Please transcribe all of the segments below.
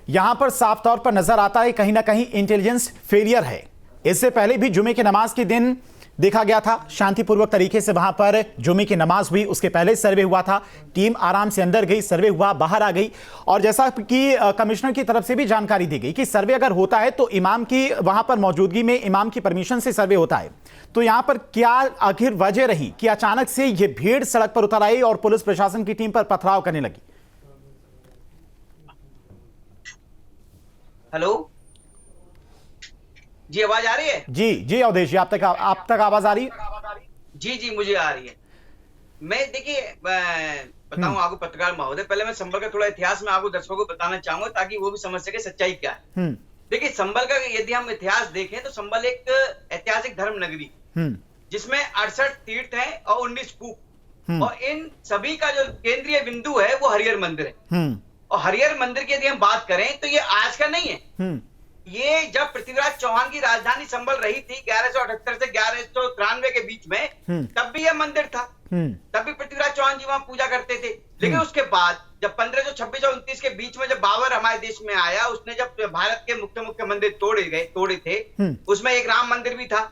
यहां पर साफ तौर पर नजर आता है कहीं ना कहीं इंटेलिजेंस फेलियर है। इससे पहले भी जुमे की नमाज के दिन देखा गया था, शांतिपूर्वक तरीके से वहां पर जुमे की नमाज हुई, उसके पहले सर्वे हुआ था, टीम आराम से अंदर गई, सर्वे हुआ, बाहर आ गई। और जैसा कि कमिश्नर की तरफ से भी जानकारी दी गई कि सर्वे अगर होता है तो इमाम की वहां पर मौजूदगी में, इमाम की परमिशन से सर्वे होता है। तो यहां पर क्या आखिर वजह रही कि अचानक से यह भीड़ सड़क पर उतर आई और पुलिस प्रशासन की टीम पर पथराव करने लगी? हेलो जी, आवाज आ रही है? जी जी अवधेश जी, आप तक आवाज आ रही है? जी जी, मुझे आ रही है। मैं देखिए बताऊं आपको पत्रकार महोदय, पहले मैं संभल का थोड़ा इतिहास में आपको दर्शकों को बताना चाहूंगा ताकि वो भी समझ सके सच्चाई क्या है। देखिए संभल का यदि हम इतिहास देखें तो संभल एक ऐतिहासिक धर्म नगरी जिसमें 68 तीर्थ हैं और 19 कूप, और इन सभी का जो केंद्रीय बिंदु है वो हरिहर मंदिर है। और हरिहर मंदिर की यदि हम बात करें तो ये आज का नहीं है। ये जब पृथ्वीराज चौहान की राजधानी संभल रही थी 1178 से 1193 के बीच में, तब भी यह मंदिर था, तब भी पृथ्वीराज चौहान जी वहां पूजा करते थे। लेकिन उसके बाद जब 1526 और 29 के बीच में जब बाबर हमारे देश में आया, उसने जब भारत के मुख्य मंदिर तोड़े थे, उसमें एक राम मंदिर भी था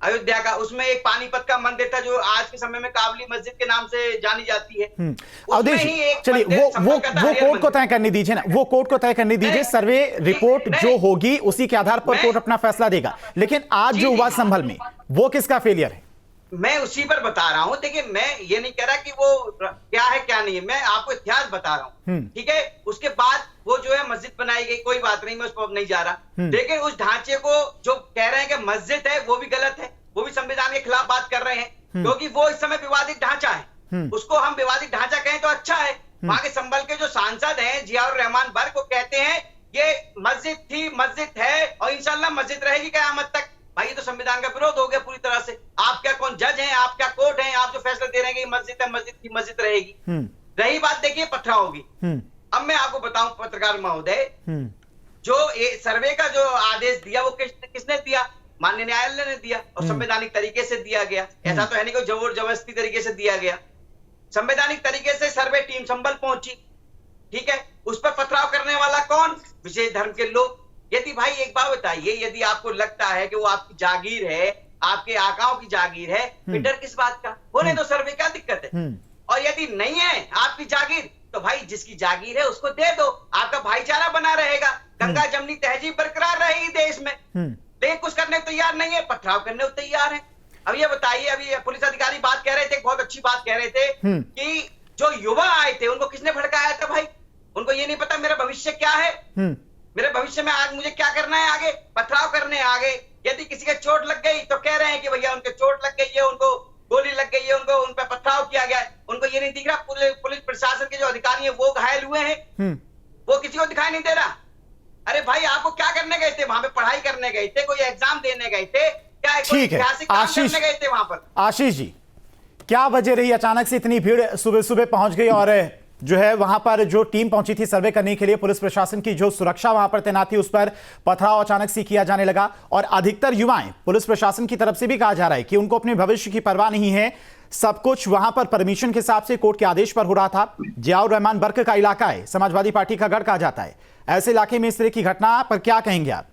अयोध्या का, उसमें एक पानीपत का मंदिर था जो आज के समय में काबली मस्जिद के नाम से जानी जाती है। अवधेश चलिए वो कोर्ट को तय करने दीजिए ना, वो कोर्ट को तय करने दीजिए। सर्वे रिपोर्ट जो होगी उसी के आधार पर कोर्ट अपना फैसला देगा। लेकिन आज जो हुआ संभल में, वो किसका फेलियर है? मैं उसी पर बता रहा हूं। देखिए मैं ये नहीं कह रहा कि वो क्या है क्या नहीं है, मैं आपको इतिहास बता रहा हूं, ठीक है। उसके बाद वो जो है मस्जिद बनाई गई, कोई बात नहीं, मैं उस पर नहीं जा रहा। लेकिन उस ढांचे को जो कह रहे हैं कि मस्जिद है वो भी गलत है, वो भी संविधान के खिलाफ बात कर रहे हैं, क्योंकि वो इस समय विवादित ढांचा है। उसको हम विवादित ढांचा कहें तो अच्छा है। वहां के संभल के जो सांसद हैं जियाउर रहमान बर्क, को कहते हैं ये मस्जिद थी, मस्जिद है और इंशाल्लाह मस्जिद रहेगी कयामत तक। भाई ये तो संविधान का विरोध हो गया पूरी तरह से। आप क्या कौन जज हैं, आप क्या कोर्ट हैं, आप जो फैसला दे रहे हैं कि मस्जिद है, मस्जिद की मस्जिद रहेगी। रही बात देखिए पथराव होगी। अब मैं आपको बताऊं पत्रकार महोदय, जो सर्वे का जो आदेश दिया वो किसने दिया? माननीय न्यायालय ने दिया, और संवैधानिक तरीके से दिया गया। ऐसा तो है नहीं कोई जोर जबरदस्ती तरीके से दिया गया। संवैधानिक तरीके से सर्वे टीम संभल पहुंची, ठीक है। उस पर पथराव करने वाला कौन? विशेष धर्म के लोग। यदि भाई एक बात बताइए, यदि आपको लगता है कि वो आपकी जागीर है, आपके आकाओं की जागीर है, फिर डर किस बात का? होने दो सर्वे, क्या दिक्कत है? और यदि नहीं है आपकी जागीर तो भाई जिसकी जागीर है उसको दे दो, आपका भाईचारा बना रहेगा, गंगा जमनी तहजीब बरकरार रहेगी देश में। लेकिन कुछ करने को तैयार नहीं है, पथराव करने को तैयार है। अब ये बताइए, अभी पुलिस अधिकारी बात कह रहे थे, बहुत अच्छी बात कह रहे थे कि जो युवा आए थे उनको किसने भड़काया था? भाई उनको ये नहीं पता मेरा भविष्य क्या है, मेरे भविष्य में आज मुझे क्या करना है, आगे पथराव करने आगे। यदि किसी के चोट लग गई तो कह रहे हैं कि भैया उनके चोट लग गई है, उनको गोली लग गई है, उनको उन पर पथराव किया गया है। उनको ये नहीं दिख रहा पुलिस प्रशासन के जो अधिकारी है वो घायल हुए हैं, वो किसी को दिखाई नहीं दे रहा। अरे भाई आपको क्या करने गए थे वहां पे? पढ़ाई करने गए थे, कोई एग्जाम देने गए थे क्या? ठीक है आशीष, करने गए थे वहां पर? आशीष जी, क्या वजह रही अचानक से इतनी भीड़ सुबह सुबह पहुंच गई? और जो है वहां पर जो टीम पहुंची थी सर्वे करने के लिए, पुलिस प्रशासन की जो सुरक्षा वहां पर तैनात थी, उस पर पथराव अचानक से किया जाने लगा। और अधिकतर युवाएं, पुलिस प्रशासन की तरफ से भी कहा जा रहा है कि उनको अपने भविष्य की परवाह नहीं है, सब कुछ वहां पर परमिशन के हिसाब से, कोर्ट के आदेश पर हो रहा था। जियाउर रहमान बर्क का इलाका है, समाजवादी पार्टी का गढ़ कहा जाता है। ऐसे इलाके में इस तरह की घटना पर क्या कहेंगे आप?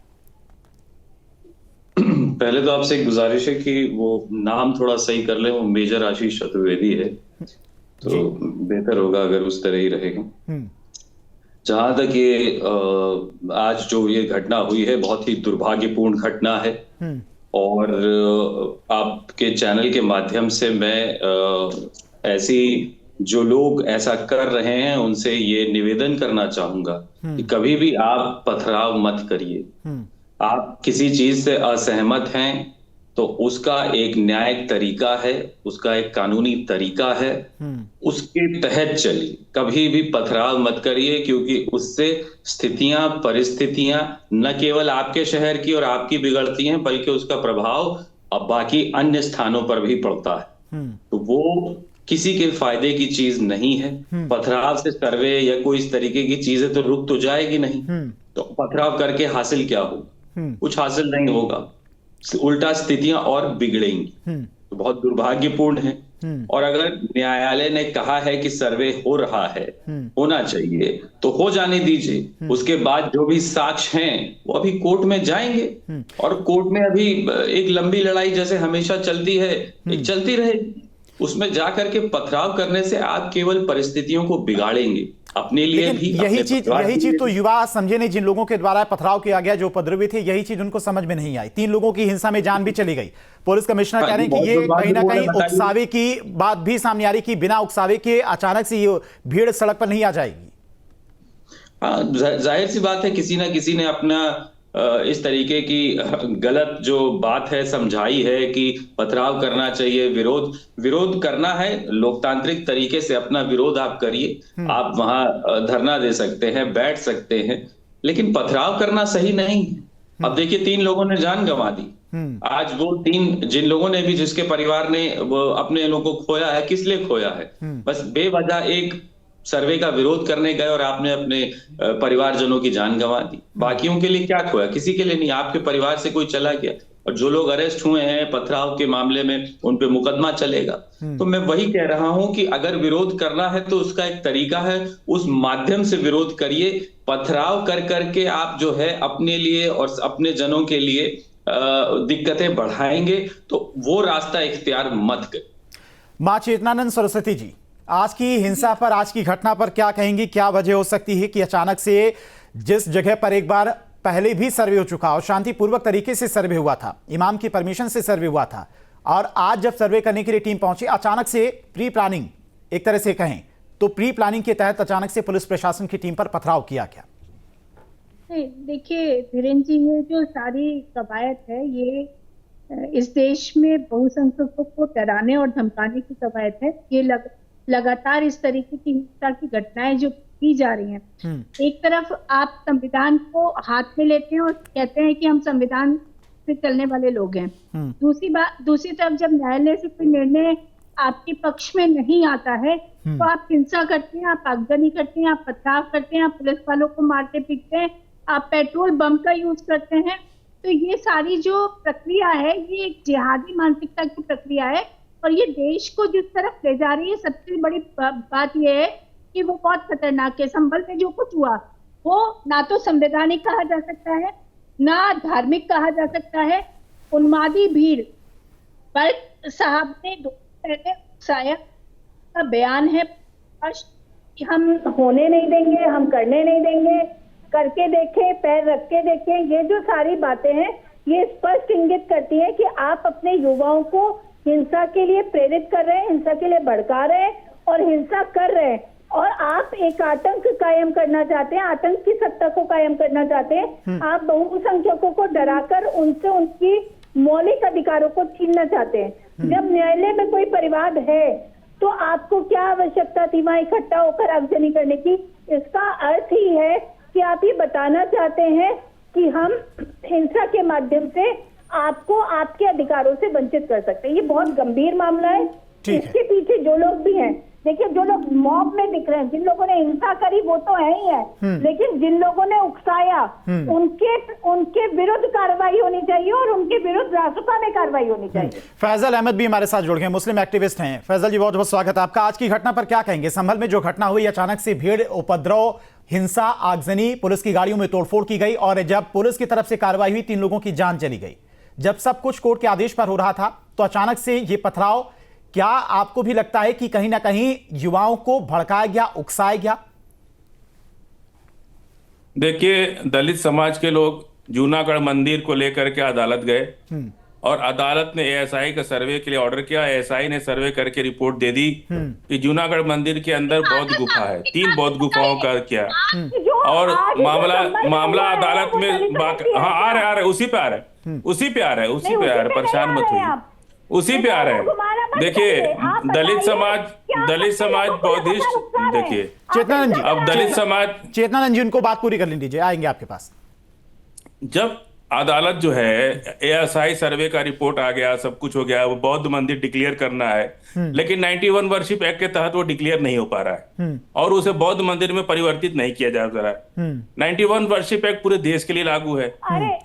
पहले तो आपसे एक गुजारिश है कि वो नाम थोड़ा सही कर ले, वो मेजर आशीष चतुर्वेदी है, तो बेहतर होगा अगर उस तरह ही रहेगा। जहां तक ये आज जो ये घटना हुई है, बहुत ही दुर्भाग्यपूर्ण घटना है, और आपके चैनल के माध्यम से मैं ऐसी जो लोग ऐसा कर रहे हैं उनसे ये निवेदन करना चाहूंगा कि कभी भी आप पथराव मत करिए। आप किसी चीज से असहमत हैं तो उसका एक न्यायिक तरीका है, उसका एक कानूनी तरीका है, उसके तहत चलिए। कभी भी पथराव मत करिए, क्योंकि उससे स्थितियां, परिस्थितियां न केवल आपके शहर की और आपकी बिगड़ती हैं, बल्कि उसका प्रभाव अब बाकी अन्य स्थानों पर भी पड़ता है। तो वो किसी के फायदे की चीज नहीं है। पथराव से सर्वे या कोई इस तरीके की चीजें तो रुक तो जाएगी नहीं, तो पथराव करके हासिल क्या होगा? कुछ हासिल नहीं होगा, उल्टा स्थितियां और बिगड़ेंगी। तो बहुत दुर्भाग्यपूर्ण है। और अगर न्यायालय ने कहा है कि सर्वे हो रहा है, होना चाहिए, तो हो जाने दीजिए। उसके बाद जो भी साक्ष्य हैं वो अभी कोर्ट में जाएंगे, और कोर्ट में अभी एक लंबी लड़ाई जैसे हमेशा चलती है, एक चलती रहेगी। उसमें जाकर के पथराव करने से आप केवल परिस्थितियों को बिगाड़ेंगे, अपने लिए भी। यही चीज तो युवा समझे नहीं, जिन लोगों के द्वारा पथराव किया गया, जो उपद्रवी थे, यही चीज उनको समझ में नहीं आई। 3 लोगों की हिंसा में जान भी चली गई। पुलिस कमिश्नर कह रहे हैं कि ये कहीं ना कहीं उकसावे की बात भी सामने आ रही कि बिना उकसावे के अचानक से ये भीड़ सड़क पर नहीं आ जाएगी। हाँ, जाहिर सी बात है, किसी ना किसी ने अपना इस तरीके की गलत जो बात है समझाई है कि पथराव करना चाहिए, विरोध करना है, लोकतांत्रिक तरीके से अपना विरोध आप करिए। आप वहां धरना दे सकते हैं, बैठ सकते हैं, लेकिन पथराव करना सही नहीं है। अब देखिए, 3 लोगों ने जान गंवा दी। आज वो 3 जिन लोगों ने भी, जिसके परिवार ने वो अपने लोगों को खोया है, किस लिए खोया है? बस बेवजह एक सर्वे का विरोध करने गए और आपने अपने परिवारजनों की जान गंवा दी। बाकियों के लिए क्या खोया? किसी के लिए नहीं। आपके परिवार से कोई चला गया, और जो लोग अरेस्ट हुए हैं पथराव के मामले में, उन पे मुकदमा चलेगा। तो मैं वही कह रहा हूं कि अगर विरोध करना है तो उसका एक तरीका है, उस माध्यम से विरोध करिए। पथराव कर करके आप जो है अपने लिए और अपने जनों के लिए दिक्कतें बढ़ाएंगे, तो वो रास्ता इख्तियार मत करें। मां चेतनानंद सरस्वती जी, आज की हिंसा पर, आज की घटना पर क्या कहेंगी? क्या वजह हो सकती है कि अचानक से जिस जगह पर एक बार पहले भी सर्वे हो चुका और शांतिपूर्वक तरीके से सर्वे हुआ था, इमाम की परमिशन से सर्वे हुआ था, और आज जब सर्वे करने के लिए टीम पहुंची, अचानक से प्री प्लानिंग, एक तरह से कहें तो प्री प्लानिंग के तहत अचानक से पुलिस प्रशासन की टीम पर पथराव किया गया? देखिए धीरेन्द्र जी, ये जो सारी कवायद है, ये इस देश में बहुसंख्यकों को डराने और धमकाने की कवायद है। ये लगातार इस तरीके की हिंसा की घटनाएं जो की जा रही हैं, एक तरफ आप संविधान को हाथ में लेते हैं और कहते हैं कि हम संविधान से चलने वाले लोग हैं, दूसरी तरफ जब न्यायालय से कोई निर्णय आपके पक्ष में नहीं आता है तो आप हिंसा करते हैं, आप आगजनी करते हैं, आप पथराव करते हैं, आप पुलिस वालों को मारते पीटते हैं, आप पेट्रोल बम का यूज करते हैं। तो ये सारी जो प्रक्रिया है, ये एक जिहादी मानसिकता की प्रक्रिया है, और ये देश को जिस तरफ ले जा रही है, सबसे बड़ी बात यह है कि वो बहुत खतरनाक है। संभल में जो कुछ हुआ वो ना तो संवैधानिक कहा जा सकता है, ना धार्मिक कहा जा सकता है। उन्मादी भीड़ पर साहब ने पहले उकसाया का बयान है कि हम होने नहीं देंगे, हम करने नहीं देंगे, करके देखें, पैर रख के देखें। ये जो सारी बातें हैं, ये स्पष्ट इंगित करती है कि आप अपने युवाओं को हिंसा के लिए प्रेरित कर रहे हैं, हिंसा के लिए भड़का रहे हैं और हिंसा कर रहे हैं, और आप एक आतंक कायम करना चाहते हैं, आतंक की सत्ता को कायम करना चाहते हैं। आप बहुसंख्यकों को डराकर उनसे उनकी मौलिक अधिकारों को छीनना चाहते हैं। जब न्यायालय में कोई परिवाद है तो आपको क्या आवश्यकता थी वहां इकट्ठा होकर आगजनी करने की? इसका अर्थ ही है कि आप ये बताना चाहते हैं कि हम हिंसा के माध्यम से आपको आपके अधिकारों से वंचित कर सकते हैं। ये बहुत गंभीर मामला है। इसके पीछे जो लोग भी हैं, देखिए, जो लोग मॉब में दिख रहे हैं, जिन लोगों ने हिंसा करी वो तो है ही है, लेकिन जिन लोगों ने उकसाया उनके विरुद्ध कार्रवाई होनी चाहिए और उनके विरुद्ध रासुका में कार्रवाई होनी चाहिए। फैजल अहमद भी हमारे साथ जुड़ गए, मुस्लिम एक्टिविस्ट हैं। फैजल जी, बहुत बहुत स्वागत है आपका। आज की घटना पर क्या कहेंगे? संभल में जो घटना हुई, अचानक से भीड़, उपद्रव, हिंसा, आगजनी, पुलिस की गाड़ियों में तोड़फोड़ की गई, और जब पुलिस की तरफ से कार्रवाई हुई 3 लोगों की जान चली गई। जब सब कुछ कोर्ट के आदेश पर हो रहा था तो अचानक से ये पथराव, क्या आपको भी लगता है कि कहीं ना कहीं युवाओं को भड़काया गया, उकसाया गया? देखिए, दलित समाज के लोग जूनागढ़ मंदिर को लेकर के अदालत गए और अदालत ने एएसआई का सर्वे के लिए ऑर्डर किया। एएसआई ने सर्वे करके रिपोर्ट दे दी कि जूनागढ़ मंदिर के अंदर बौद्ध गुफा है, 3 बौद्ध गुफाओं का किया, और मामला अदालत में हाँ आ रहे उसी पे आ रहे परेशान मत होइए, उसी पे आ रहे हैं। देखिए, दलित समाज बौद्धिस्ट, देखिए चेतनानंद जी, उनको बात पूरी कर लीजिए, आएंगे आपके पास। जब अदालत जो है एएसआई सर्वे का रिपोर्ट आ गया, सब कुछ हो गया, वो बौद्ध मंदिर डिक्लेयर करना है, लेकिन 91 वर्शिप एक्ट के तहत वो डिक्लेयर नहीं हो पा रहा है और उसे बौद्ध मंदिर में परिवर्तित नहीं किया जा रहा है। 91 वर्शिप एक्ट पूरे देश के लिए लागू है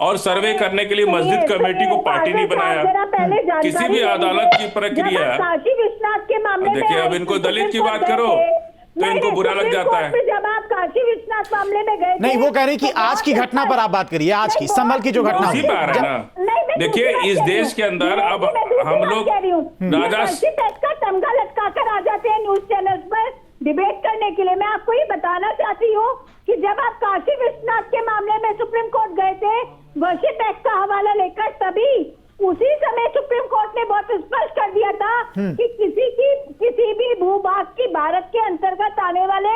और सर्वे करने के लिए मस्जिद कमेटी को पार्टी नहीं बनाया। किसी भी अदालत की प्रक्रिया, देखिए अब इनको दलित की बात करो तो इनको बुरा लग जाता है। जब आप काशी विश्वनाथ मामले में गए नहीं, वो कह रही कि आज की घटना पर आप बात करिए, आज की संभल की जो घटना हुई उसी पे आ रहा है ना। देखिए इस देश के अंदर अब हम लोग राजा का तमगा लटका कर आ जाते हैं न्यूज चैनल्स पर डिबेट करने के लिए। मैं आपको ये बताना चाहती हूँ कि जब आप काशी विश्वनाथ के मामले में सुप्रीम कोर्ट गए थे वर्शिप एक्ट का हवाला लेकर, तभी उसी समय सुप्रीम कोर्ट ने बहुत स्पष्ट कर दिया था कि किसी भी भूभाग की, भारत के अंतर्गत आने वाले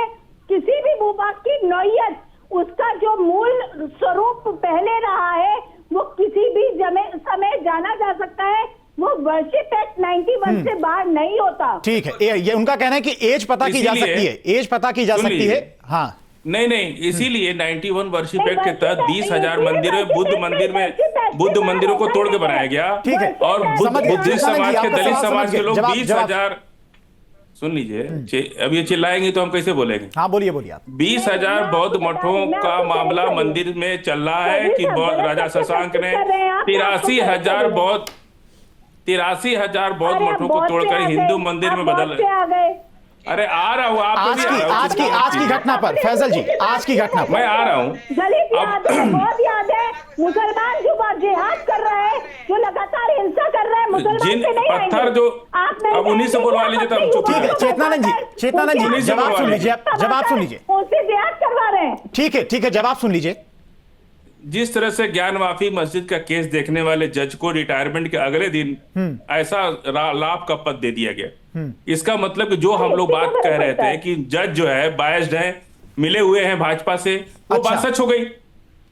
किसी भी भूभाग की नौयत, उसका जो मूल स्वरूप पहले रहा है वो किसी भी समय जाना जा सकता है, वो वर्शिप एक्ट 91 से बाहर नहीं होता। ठीक है, ये उनका कहना है कि एज पता की जा सकती है, एज पता की जा सकती है। हाँ नहीं, इसीलिए 91 वर्शिप एक्ट के तहत 20,000 मंदिर में बुद्ध मंदिरों को तोड़ के बनाया गया। ठीक है, और बुद्धिस्ट समाज के, दलित समाज के लोग 20,000, सुन लीजिए, अब ये चिल्लाएंगे तो हम कैसे बोलेंगे। हाँ बोलिए आप। 20,000 बौद्ध मठों का मामला मंदिर में चल रहा है कि राजा शशांक ने 83,000 बौद्ध मठों को तोड़कर हिंदू मंदिर में बदल। अरे आ रहा हूँ, आज की घटना पर फैजल जी, आज की घटना पर मैं आ रहा हूँ। बहुत याद है मुसलमान जो जिहाद कर रहे हैं, जो लगातार हिंसा कर रहे हैं, मुसलमान जिन से नहीं पत्थर आएंगे। जो आप अब उन्हीं से बोलवा लीजिए तो हम चुप ठीक है, चेतनानंद जी जवाब सुन लीजिए, जवाब सुन लीजिए। उनसे जिहाद करवा रहे हैं। ठीक है, जवाब सुन लीजिए। जिस तरह से ज्ञान माफी मस्जिद का केस देखने वाले जज को रिटायरमेंट के अगले दिन ऐसा लाभ का पद दे दिया गया, इसका मतलब कि जो हम लोग बात कह रहे थे कि जज जो है बायस्ड है, मिले हुए हैं भाजपा से, वो बात सच हो गई।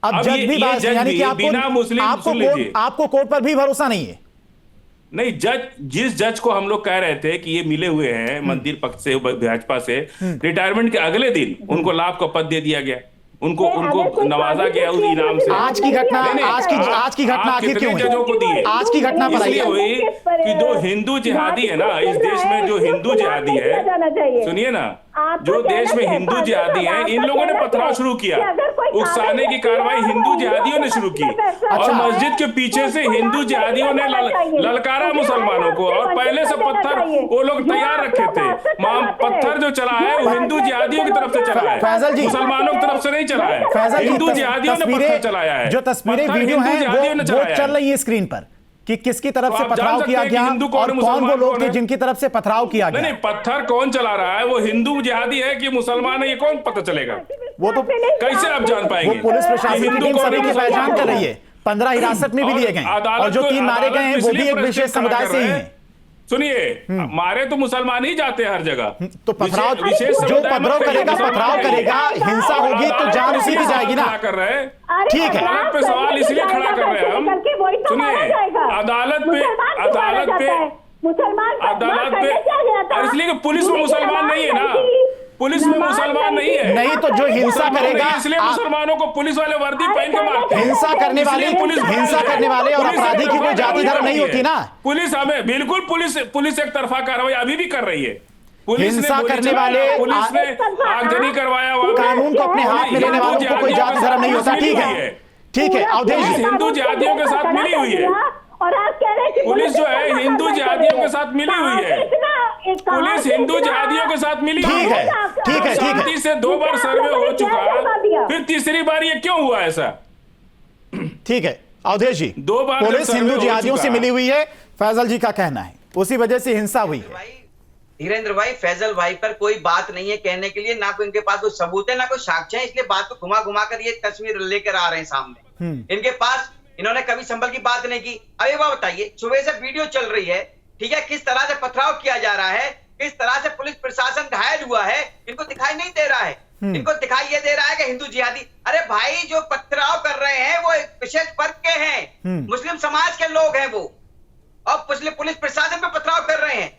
अब जज भी बायस्ड, यानी कि बिना मुस्लिम, सुन लीजिए, आपको कोर्ट पर भी भरोसा नहीं है। नहीं, जिस जज को हम लोग कह रहे थे कि ये मिले हुए हैं मंदिर पक्ष से, भाजपा से, रिटायरमेंट के अगले दिन उनको लाभ का पद दे दिया गया, उनको नवाजा गया उस इनाम से। आज की घटना आखिर क्यों जजों को दिए? आज की घटना पर इसलिए हुई कि जो हिंदू जिहादी है ना इस देश में, जो हिंदू जिहादी है, सुनिए ना, जो देश में हिंदू जिहादी हैं, इन लोगों ने पथराव शुरू किया, उकसाने की कार्रवाई हिंदू जिहादियों ने शुरू की और मस्जिद के पीछे से हिंदू जिहादियों ने ललकारा मुसलमानों को, और पहले से पत्थर वो लोग तैयार रखे थे। पत्थर जो चला है वो हिंदू जिहादियों की तरफ से चला है, मुसलमानों की तरफ से नहीं चला है। हिंदू जिहादियों ने पत्थर चलाया है, जो तस्वीरें वीडियो हैं वो चल रही है स्क्रीन पर कि किसकी तरफ से पथराव किया गया और कौन वो लोग थे जिनकी तरफ से पथराव किया गया। नहीं, पत्थर कौन चला रहा है, वो हिंदू जिहादी है कि मुसलमान है, ये कौन पता चलेगा? वो तो कैसे आप जान पाएंगे? वो पुलिस प्रशासन की टीम सभी की पहचान कर रही है, 15 हिरासत में भी लिए गए और जो 3 मारे गए हैं वो भी एक विशेष समुदाय से ही हैं। सुनिए, मारे तो मुसलमान ही जाते हैं हर जगह। तो पथराव, जो पथराव करेगा, हिंसा होगी तो जान उसी की जाएगी ना। कर रहे हैं, ठीक है, अदालत पे सवाल इसलिए खड़ा कर रहे हैं हम। सुनिए, अदालत पे और इसलिए कि पुलिस में मुसलमान नहीं है ना, पुलिस में मुसलमान नहीं है। नहीं तो जो हिंसा करेगा, इसलिए मुसलमानों को पुलिस वाले वर्दी पहन के मारते हैं। हिंसा करने वाले और अपराधी की कोई जाति धर्म नहीं होती ना। पुलिस हमें बिल्कुल पुलिस एक तरफा कार्रवाई अभी भी कर रही है। हिंसा करने वाले, पुलिस ने आगजनी करवाया, कानून को अपने हाथ में लेने वालों को कोई जाति धर्म नहीं होता। ठीक है, अवधेश जी, हिंदू जिहादियों के साथ मिली हुई है और आप कह रहे हैं कि पुलिस जो है हिंदू जिहादियों के साथ मिली हुई है, पुलिस हिंदू जिहादियों के साथ मिली हुई है। शांति से 2 बार सर्वे हो चुका, फिर तीसरी बार ये क्यों हुआ ऐसा? ठीक है अवधेश जी, 2 बार पुलिस हिंदू जिहादियों से मिली हुई है, फैजल जी का कहना है उसी वजह से हिंसा हुई है। धीरेन्द्र भाई, फैजल भाई पर कोई बात नहीं है कहने के लिए, ना कोई इनके पास कोई सबूत है ना कोई साक्ष्य है, इसलिए बात को घुमा कर ये तस्वीर लेकर आ रहे हैं सामने। इनके पास, इन्होंने कभी संभल की बात नहीं की। अरे वाह, बताइए, सुबह से वीडियो चल रही है, ठीक है, किस तरह से पथराव किया जा रहा है, किस तरह से पुलिस प्रशासन घायल हुआ है, इनको दिखाई नहीं दे रहा है। इनको दिखाई ये दे रहा है कि हिंदू जिहादी, अरे भाई जो पथराव कर रहे हैं वो एक विशेष वर्ग के हैं, मुस्लिम समाज के लोग हैं वो, और पुलिस प्रशासन पे पथराव कर रहे हैं।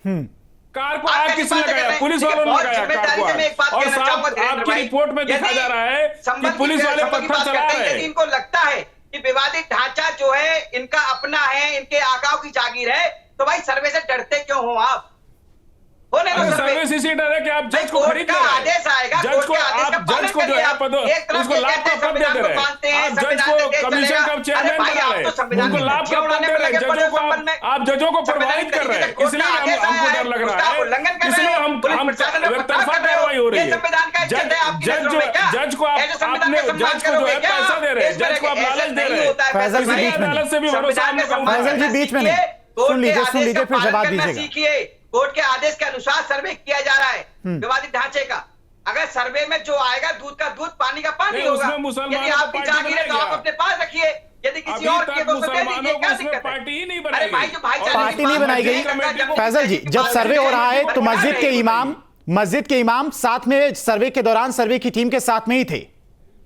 कार को आग किसने लगाया? पुलिस वालों ने लगाया कार को आग। और साहब आपकी रिपोर्ट में देखा जा रहा है कि पुलिस वाले पत्थर चला रहे हैं। इनको लगता है कि विवादित ढांचा जो है इनका अपना है, इनके आकाओं की जागीर है, तो भाई सर्वे से डरते क्यों हो आप? होने दो सर्वे से इसी डर है कि आप जज को खरीद ले रहे हैं। आदेश आएगा, जज को आप जज को जो है उसको लाभ का पद दे रहे हैं। आप जज को कमीशन का चेयरमैन बना रहे हैं, उनको लाभ का पद दे रहे हैं। जजों को आप जजों को प्रभावित कर रहे हैं, इसलिए हमको डर लग रहा है, इसलिए हम एकतरफा कार्रवाई हो रही है। जज को आपने जज को जो है पैसा दे रहे हैं, जज को आप लालच दे रहे हैं। फैजल जी बीच में अदालत से भी भरोसा हम लोग का फैजल जी बीच में नहीं, सुन लीजिए फिर जवाब दीजिएगा। सीखिए, कोर्ट के आदेश के अनुसार सर्वे किया जा रहा है विवादित ढांचे का। अगर सर्वे में जो आएगा दूध का दूध पानी का पानी होगा। यदि आपकी जागीर है तो आप अपने पास रखिए, यदि किसी और के तो दे दीजिए, क्या दिक्कत है? पार्टी ही नहीं बनाई अरे भाई, जो भाईचारे पार्टी नहीं बनाई गई। फैजल जी, जब सर्वे हो रहा है तो मस्जिद के इमाम साथ में सर्वे के दौरान सर्वे की टीम के साथ में ही थे,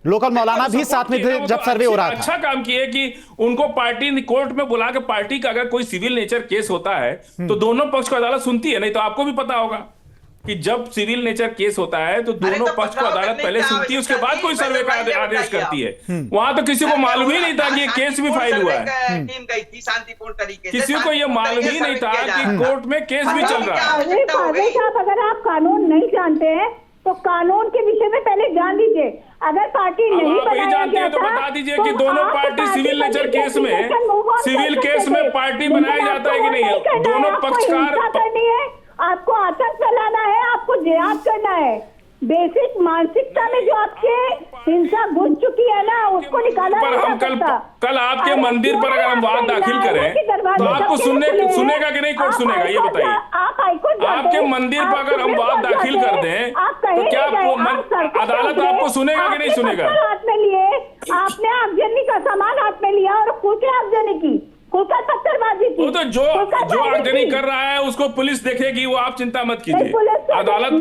लोकल मौलाना भी साथ में थे जब सर्वे हो रहा था। अच्छा काम किए कि उनको पार्टी कोर्ट में बुला के पार्टी का अगर कोई सिविल नेचर केस होता है तो दोनों पक्ष को अदालत सुनती है। नहीं तो आपको भी पता होगा कि जब सिविल नेचर केस होता है तो दोनों पक्ष को अदालत पहले सुनती है, उसके बाद कोई सर्वे का आदेश करती है। वहां तो किसी को मालूम ही नहीं था कि ये केस भी फाइल हुआ है, टीम गई थी शांतिपूर्ण तरीके से। किसी को ये मालूम ही नहीं था कि कोर्ट में केस भी चल रहा है। अगर आप कानून नहीं जानते हैं तो कानून के विषय में पहले जान लीजिए। अगर पार्टी नहीं बनाया जानते हैं तो बता दीजिए कि दोनों पार्टी सिविल नेचर केस में, सिविल केस में पार्टी बनाया जाता है कि नहीं है? दोनों पक्षकार करनी है, आपको आतंक फैलाना है, आपको जिहाद करना है। बेसिक मानसिकता में जो आपके हिंसा घुस चुकी है ना, उसको निकाला पर हम कल आपके मंदिर पर अगर हम वाद दाखिल करें तो आपको सुनेगा कि नहीं कोर्ट सुनेगा, ये बताइए। आपके मंदिर पर अगर हम वाद दाखिल कर दें तो क्या अदालत आपको सुनेगा कि नहीं सुनेगा? हाथ में लिए आपने आगजनी का सामान हाथ में लिया और खुलकर आगजनी की, खुलकर पत्थरबाजी की। वो तो जो आगजनी कर रहा है उसको पुलिस देखेगी, वो आप चिंता मत कीजिए। अदालत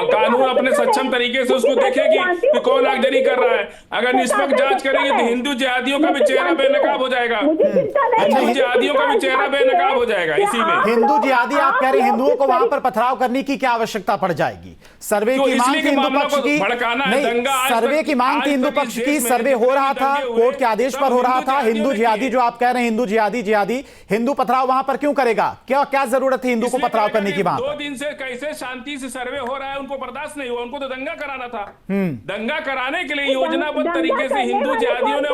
कानून अपने सक्षम तरीके से उसको देखेगी कि कौन आगजनी कर रहा है। अगर निष्पक्ष जांच करेगी तो हिंदू जिहादियों का भी चेहरा बेनकाब हो जाएगा, हिंदू जिहादियों का भी चेहरा बेनकाब हो जाएगा। इसी में हिंदू जिहादी आप कह रहे हैं, हिंदुओं को वहां पर पथराव करने की क्या आवश्यकता पड़ जाएगी? सर्वे की मांग थी हिंदू पक्ष की, नहीं, सर्वे की मांग थी हिंदू पक्ष की, सर्वे हो रहा था, कोर्ट के आदेश पर हो रहा था। हिंदू जिहादी जो आप कह रहे हैं, हिंदू जिहादी हिंदू पथराव वहां पर क्यों करेगा? क्या जरूरत है हिंदू को पथराव करने की? वहां 2 दिन से कैसे शांति से सर्वे हो रहा है, उनको बर्दाश्त नहीं हुआ, उनको तो दंगा कराना था। दंगा कराने के लिए योजनाबद्ध तरीके से हिंदू जिहादियों ने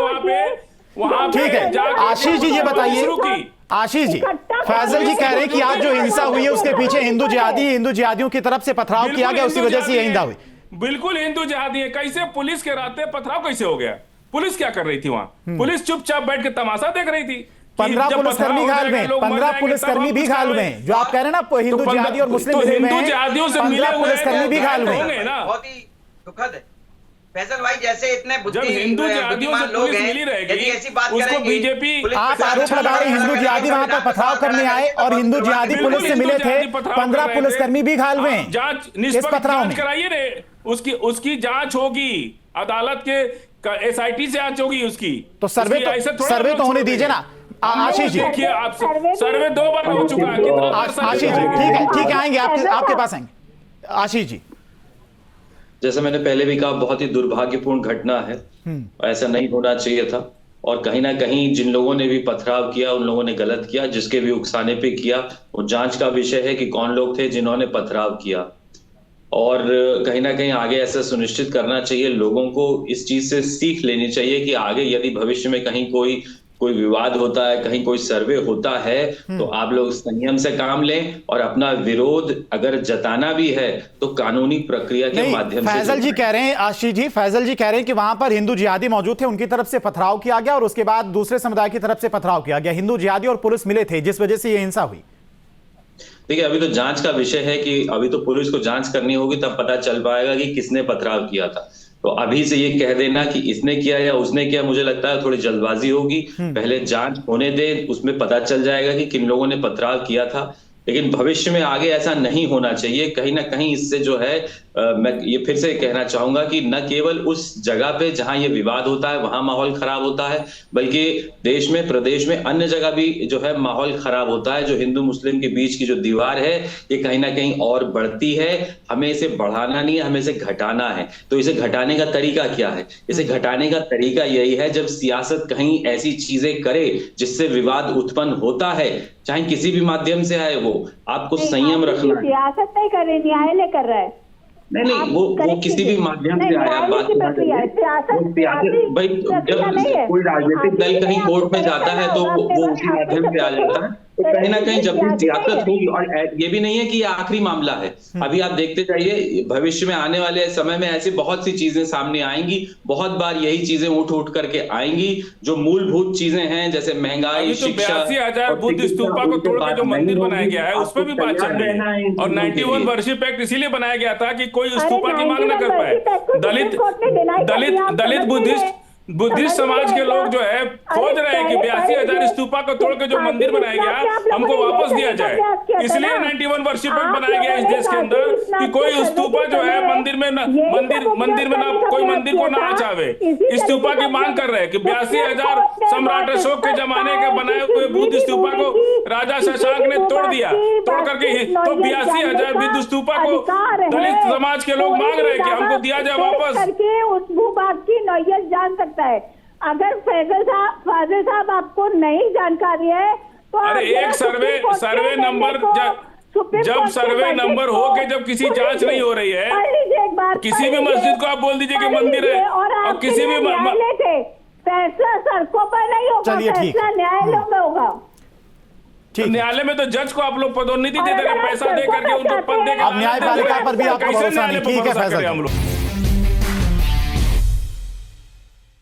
वहां पे ठीक है। आशीष जी ये बताइए, आशीष जी, फैजल जी कह रहे हैं कि आज जो हिंसा हुई है उसके पीछे हिंदू जिहादियों की तरफ से पथराव किया गया, उसी वजह से ये हिंसा हुई। बिल्कुल हिंदू जिहादी है। कैसे पुलिस के रहते पथराव कैसे हो गया? पुलिस क्या कर रही थी वहां? पुलिस चुपचाप बैठ के तमाशा देख रही थी। 15 पुलिसकर्मी घायल हुए, 15 पुलिसकर्मी भी घायल हुए। जो आप कह रहे हैं ना हिंदू जिहादी और मुस्लिम हिंदू जिहादियों से मिले 15 पुलिसकर्मी भी घायल हुए। बहुत ही दुखद है फैजल भाई, जैसे इतने जब हिंदू जिहादियों से पुलिस मिली रहेगी, ऐसी बात उसको बीजेपी आप आरोप लगा रहे हिंदू जिहादी वहां पर पथराव करने आए और हिंदू जिहादी पुलिस से मिले थे, 15 पुलिसकर्मी भी घायल हुए। जांच निष्पक्ष जांच कराइए रे, उसकी जांच होगी, अदालत के SIT से जांच होगी उसकी। तो सर्वे तो होने दीजिए ना आशीष जी। देखिए आप सर्वे 2 बार हो चुका है। आशीष जी ठीक है, आएंगे आपके पास आएंगे। आशीष जी, जैसे मैंने पहले भी कहा, बहुत ही दुर्भाग्यपूर्ण घटना है, ऐसा नहीं होना चाहिए था। और कहीं ना कहीं जिन लोगों ने भी पथराव किया उन लोगों ने गलत किया, जिसके भी उकसाने पे किया। वो जांच का विषय है कि कौन लोग थे जिन्होंने पथराव किया, और कहीं ना कहीं आगे ऐसा सुनिश्चित करना चाहिए। लोगों को इस चीज से सीख लेनी चाहिए कि आगे यदि भविष्य में कहीं कोई विवाद होता है, कहीं कोई सर्वे होता है, तो आप लोग संयम से काम लें और अपना विरोध अगर जताना भी है तो कानूनी प्रक्रिया के माध्यम से। फैजल जी कह रहे हैं, आशीष जी, फैजल जी कह रहे हैं कि वहां पर हिंदू जिहादी मौजूद थे, उनकी तरफ से पथराव किया गया और उसके बाद दूसरे समुदाय की तरफ से पथराव किया गया। हिंदू जिहादी और पुलिस मिले थे, जिस वजह से यह हिंसा हुई। देखिए, अभी तो जांच का विषय है कि अभी तो पुलिस को जांच करनी होगी, तब पता चल पाएगा कि किसने पथराव किया था। तो अभी से ये कह देना कि इसने किया या उसने किया, मुझे लगता है थोड़ी जल्दबाजी होगी। पहले जांच होने दें, उसमें पता चल जाएगा कि किन लोगों ने पथराव किया था। लेकिन भविष्य में आगे ऐसा नहीं होना चाहिए। कहीं ना कहीं इससे जो है मैं ये फिर से कहना चाहूंगा कि न केवल उस जगह पे जहां ये विवाद होता है वहां माहौल खराब होता है, बल्कि देश में, प्रदेश में अन्य जगह भी जो है माहौल खराब होता है। जो हिंदू मुस्लिम के बीच की जो दीवार है ये कहीं ना कहीं और बढ़ती है। हमें इसे बढ़ाना नहीं है, हमें इसे घटाना है। तो इसे घटाने का तरीका क्या है? इसे घटाने का तरीका यही है, जब सियासत कहीं ऐसी चीजें करे जिससे विवाद उत्पन्न होता है, चाहे किसी भी माध्यम से आए, वो आपको संयम रखना है। सियासत नहीं कर रही, न्यायालय कर रहा है। नहीं, वो किसी भी माध्यम से आया बात भाई, जब कोई राजनीतिक दल कहीं कोर्ट में जाता है तो वो उसी माध्यम से आ जाता है। तो कहीं ना कहीं जब भी सियासत होगी, और ये भी नहीं है कि ये आखिरी मामला है, अभी आप देखते जाइए भविष्य में आने वाले समय में ऐसी बहुत सी चीजें सामने आएंगी। बहुत बार यही चीजें उठ करके आएंगी जो मूलभूत चीजें हैं, जैसे महंगाई, शिक्षा। 82,000 बुद्ध स्तूपा को तोड़ के जो मंदिर बनाया गया है उस पर भी बात चल रही है। और 91 वर्षिप एक्ट इसीलिए बनाया गया था कि कोई स्तूपा की मांग न कर पाए। दलित बुद्धिस्ट समाज के लोग जो है खोज रहे हैं कि 82,000 स्तूपा को तोड़ के जो मंदिर बनाया गया हमको वापस दिया जाए। इसलिए 91 वर्षिप एक्ट बनाया गया इस देश के अंदर कि कोई स्तूपा जो है मंदिर में ना कोई मंदिर को ना आचावे। स्तूपा की मांग कर रहे हैं कि 82,000 सम्राट अशोक के जमाने के बनाए हुए बुद्ध स्तूपा को राजा शशांक ने तोड़ दिया। तोड़ करके तो 82,000 बुद्ध स्तूपा को दलित समाज के लोग मांग रहे हैं कि हमको दिया जाए वापस। उस भूभाग की नौयत जान सकता है। अगर फाजिल साहब आपको नहीं जानकारी है तो अरे एक सर्वे नंबर जब सर्वे नंबर हो के जब किसी जांच नहीं हो रही है, किसी भी मस्जिद को आप बोल दीजिए कि मंदिर है, और किसी भी फैसला सड़कों पर नहीं होगा, फैसला न्यायालयों में होगा। न्यायालय में तो जज को आप लोग पदोन्नति देते रहे, पैसा दे करके उनको पद दे। अब न्यायपालिका पर भी आपको भरोसा नहीं। ठीक है फैसल, हम लोग